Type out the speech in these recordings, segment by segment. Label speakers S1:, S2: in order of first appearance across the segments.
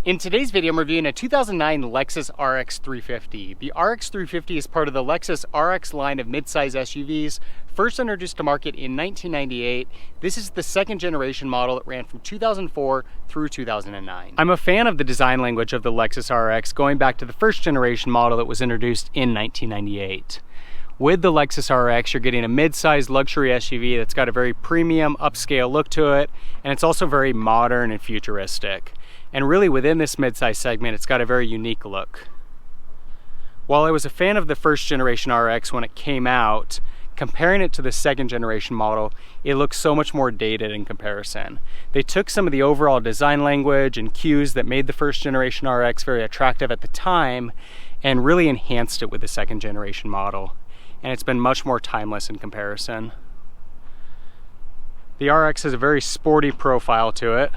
S1: In today's video, I'm reviewing a 2009 Lexus RX350. The RX350 is part of the Lexus RX line of midsize SUVs, first introduced to market in 1998. This is the second generation model that ran from 2004 through 2009. I'm a fan of the design language of the Lexus RX, going back to the first generation model that was introduced in 1998. With the Lexus RX, you're getting a mid-sized luxury SUV that's got a very premium, upscale look to it, and it's also very modern and futuristic. And really within this mid-size segment, it's got a very unique look. While I was a fan of the first generation RX when it came out, comparing it to the second generation model, it looks so much more dated in comparison. They took some of the overall design language and cues that made the first generation RX very attractive at the time and really enhanced it with the second generation model. And it's been much more timeless in comparison. The RX has a very sporty profile to it.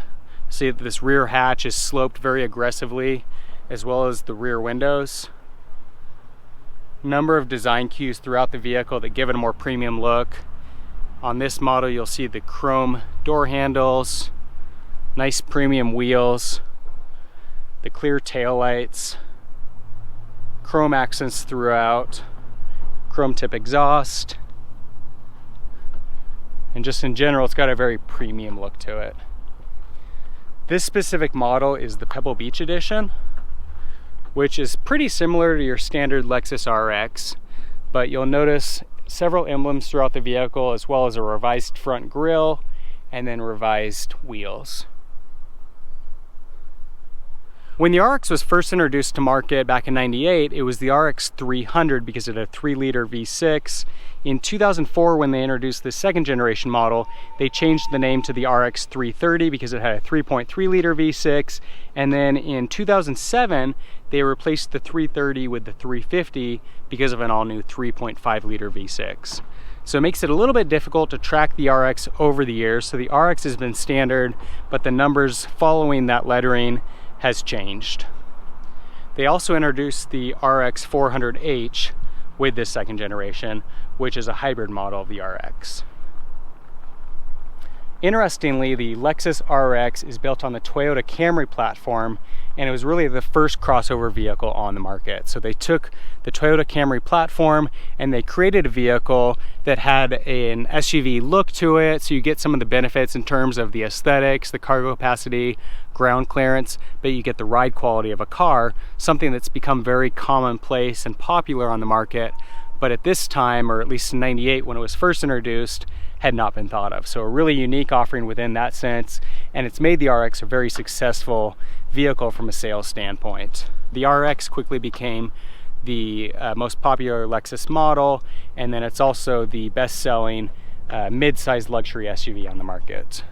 S1: See that this rear hatch is sloped very aggressively, as well as the rear windows. Number of design cues throughout the vehicle that give it a more premium look. On this model, you'll see the chrome door handles, nice premium wheels, the clear taillights, chrome accents throughout, chrome tip exhaust, and just in general, it's got a very premium look to it. This specific model is the Pebble Beach Edition, which is pretty similar to your standard Lexus RX, but you'll notice several emblems throughout the vehicle, as well as a revised front grille and then revised wheels. When the RX was first introduced to market back in '98, it was the RX300 because it had a 3-liter V6. In 2004, when they introduced the second generation model, they changed the name to the RX330 because it had a 3.3-liter V6. And then in 2007, they replaced the 330 with the 350 because of an all-new 3.5-liter V6. So it makes it a little bit difficult to track the RX over the years. So the RX has been standard, but the numbers following that lettering has changed. They also introduced the RX400H with this second generation, which is a hybrid model of the RX. Interestingly, the Lexus RX is built on the Toyota Camry platform, and it was really the first crossover vehicle on the market. So they took the Toyota Camry platform and they created a vehicle that had an SUV look to it, so you get some of the benefits in terms of the aesthetics, the cargo capacity, ground clearance, but you get the ride quality of a car, something that's become very commonplace and popular on the market, but at this time, or at least in '98 when it was first introduced, had not been thought of. So a really unique offering within that sense, and it's made the RX a very successful vehicle from a sales standpoint. The RX quickly became the most popular Lexus model, and then it's also the best-selling mid-sized luxury SUV on the market.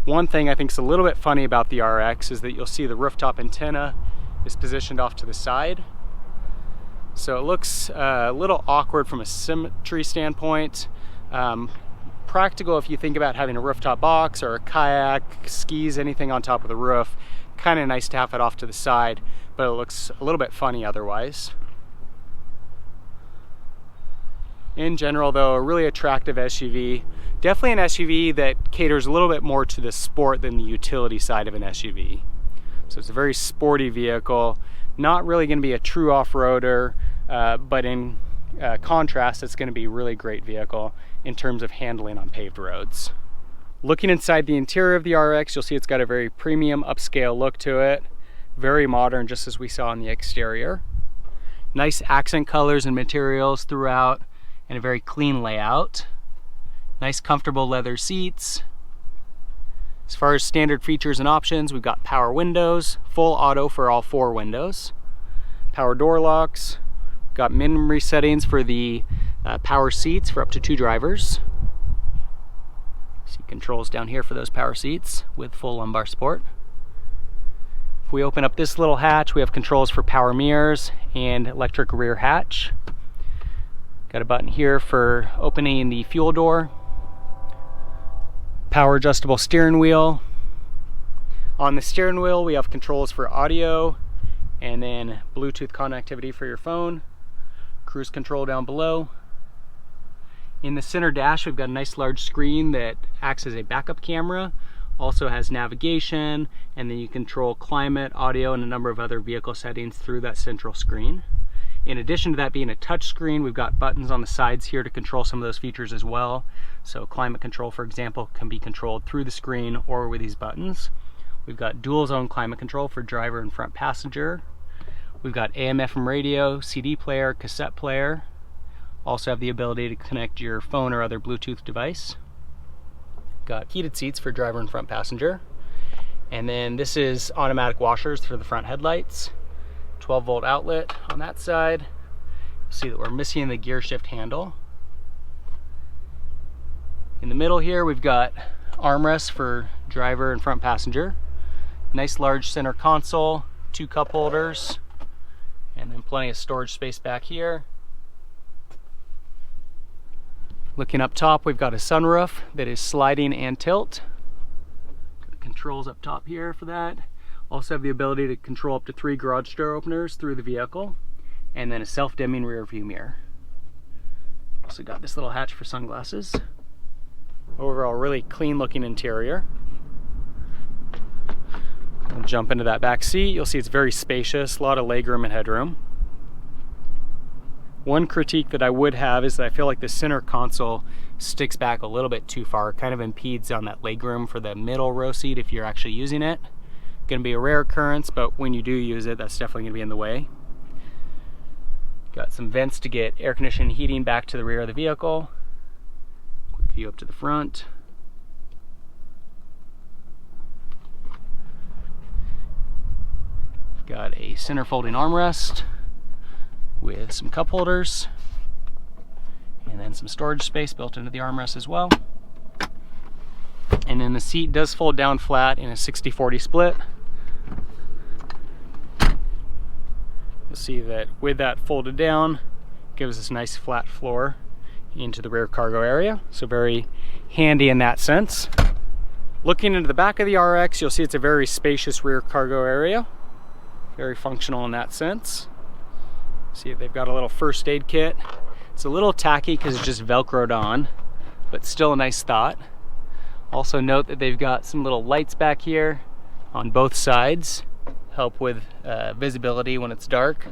S1: One thing I think is a little bit funny about the RX is that you'll see the rooftop antenna is positioned off to the side. So it looks a little awkward from a symmetry standpoint. Practical if you think about having a rooftop box or a kayak, skis, anything on top of the roof. Kind of nice to have it off to the side, but it looks a little bit funny otherwise. In general though, a really attractive SUV. Definitely an SUV that caters a little bit more to the sport than the utility side of an SUV. So it's a very sporty vehicle. Not really going to be a true off-roader, but in contrast, it's going to be a really great vehicle in terms of handling on paved roads. Looking inside the interior of the RX, you'll see it's got a very premium upscale look to it. Very modern, just as we saw in the exterior. Nice accent colors and materials throughout, and a very clean layout. Nice comfortable leather seats. As far as standard features and options, we've got power windows, full auto for all 4 windows, power door locks, got memory settings for the power seats for up to 2 drivers. See controls down here for those power seats with full lumbar support. If we open up this little hatch, we have controls for power mirrors and electric rear hatch. Got a button here for opening the fuel door. Power adjustable steering wheel. On the steering wheel, we have controls for audio and then Bluetooth connectivity for your phone. Cruise control down below. In the center dash, we've got a nice large screen that acts as a backup camera, Also has navigation, and then you control climate, audio, and a number of other vehicle settings through that central screen. In addition to that being a touch screen, we've got buttons on the sides here to control some of those features as well. So climate control, for example, can be controlled through the screen or with these buttons. We've got dual zone climate control for driver and front passenger. We've got AM/FM radio, CD player, cassette player. Also have the ability to connect your phone or other Bluetooth device. Got heated seats for driver and front passenger. And then this is automatic washers for the front headlights. 12-volt outlet on that side. You'll see that we're missing the gear shift handle. In the middle here, we've got armrests for driver and front passenger. Nice large center console, 2 cup holders, and then plenty of storage space back here. Looking up top, we've got a sunroof that is sliding and tilt. Controls up top here for that. Also have the ability to control up to 3 garage door openers through the vehicle, and then a self-dimming rear view mirror. Also got this little hatch for sunglasses. Overall, really clean looking interior. We'll jump into that back seat. You'll see it's very spacious, a lot of legroom and headroom. One critique that I would have is that I feel like the center console sticks back a little bit too far, kind of impedes on that legroom for the middle row seat if you're actually using it. Going to be a rare occurrence, but when you do use it, that's definitely going to be in the way. Got some vents to get air conditioning and heating back to the rear of the vehicle. Quick view up to the front. Got a center folding armrest with some cup holders, and then some storage space built into the armrest as well. And then the seat does fold down flat in a 60-40 split. You'll see that with that folded down, gives us a nice flat floor into the rear cargo area. So very handy in that sense. Looking into the back of the RX, you'll see it's a very spacious rear cargo area. Very functional in that sense. See if they've got a little first aid kit. It's a little tacky because it's just Velcroed on, but still a nice thought. Also note that they've got some little lights back here on both sides, help with visibility when it's dark.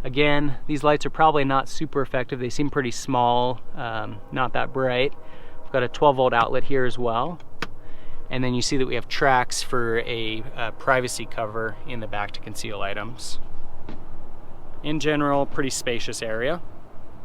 S1: Again, these lights are probably not super effective. They seem pretty small, not that bright. We've got a 12-volt outlet here as well. And then you see that we have tracks for a privacy cover in the back to conceal items. In general, pretty spacious area.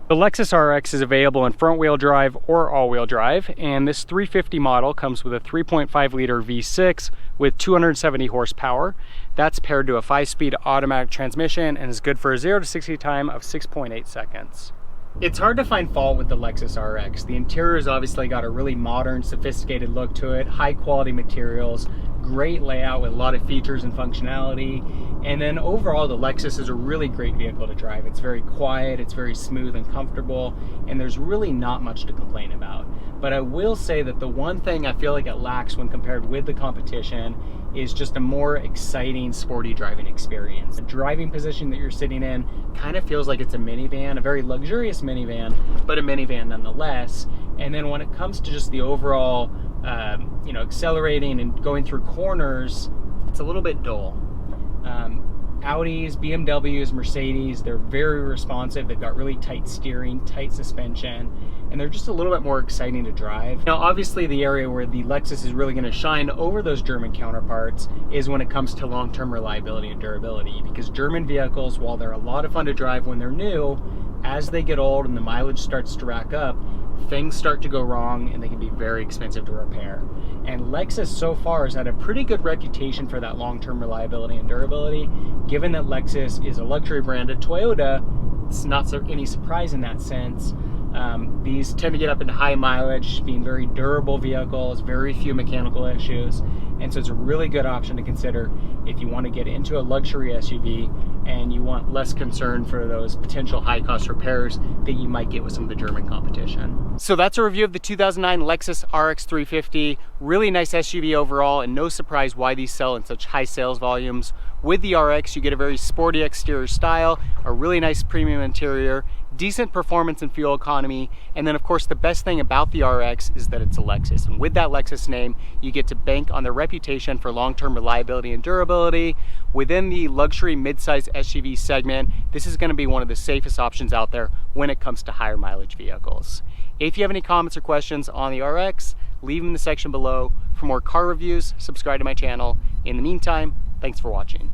S1: The Lexus RX is available in front-wheel drive or all-wheel drive, and this 350 model comes with a 3.5-liter V6 with 270 horsepower. That's paired to a 5-speed automatic transmission and is good for a 0 to 60 time of 6.8 seconds. It's hard to find fault with the Lexus RX. The interior has obviously got a really modern, sophisticated look to it, high-quality materials, great layout with a lot of features and functionality. And then overall, the Lexus is a really great vehicle to drive. It's very quiet, it's very smooth and comfortable, and there's really not much to complain about. But I will say that the one thing I feel like it lacks when compared with the competition is just a more exciting, sporty driving experience. The driving position that you're sitting in kind of feels like it's a minivan, a very luxurious minivan, but a minivan nonetheless. And then when it comes to just the overall, accelerating and going through corners, it's a little bit dull. Audis, BMWs, Mercedes, they're very responsive. They've got really tight steering, tight suspension, and they're just a little bit more exciting to drive. Now, obviously, the area where the Lexus is really going to shine over those German counterparts is when it comes to long-term reliability and durability, because German vehicles, while they're a lot of fun to drive when they're new, as they get old and the mileage starts to rack up, things start to go wrong and they can be very expensive to repair. And Lexus so far has had a pretty good reputation for that long-term reliability and durability. Given that Lexus is a luxury brand at Toyota, it's not any surprise in that sense. These tend to get up into high mileage, being very durable vehicles, very few mechanical issues, and so it's a really good option to consider if you want to get into a luxury SUV and you want less concern for those potential high cost repairs that you might get with some of the German competition. So that's a review of the 2009 Lexus RX350. Really nice SUV overall, and no surprise why these sell in such high sales volumes. With the RX, you get a very sporty exterior style, a really nice premium interior, decent performance and fuel economy, and then of course the best thing about the RX is that it's a Lexus, and with that Lexus name you get to bank on their reputation for long-term reliability and durability. Within the luxury mid-size SUV segment, this is going to be one of the safest options out there when it comes to higher mileage vehicles. If you have any comments or questions on the RX, leave them in the section below. For more car reviews, subscribe to my channel. In the meantime, thanks for watching.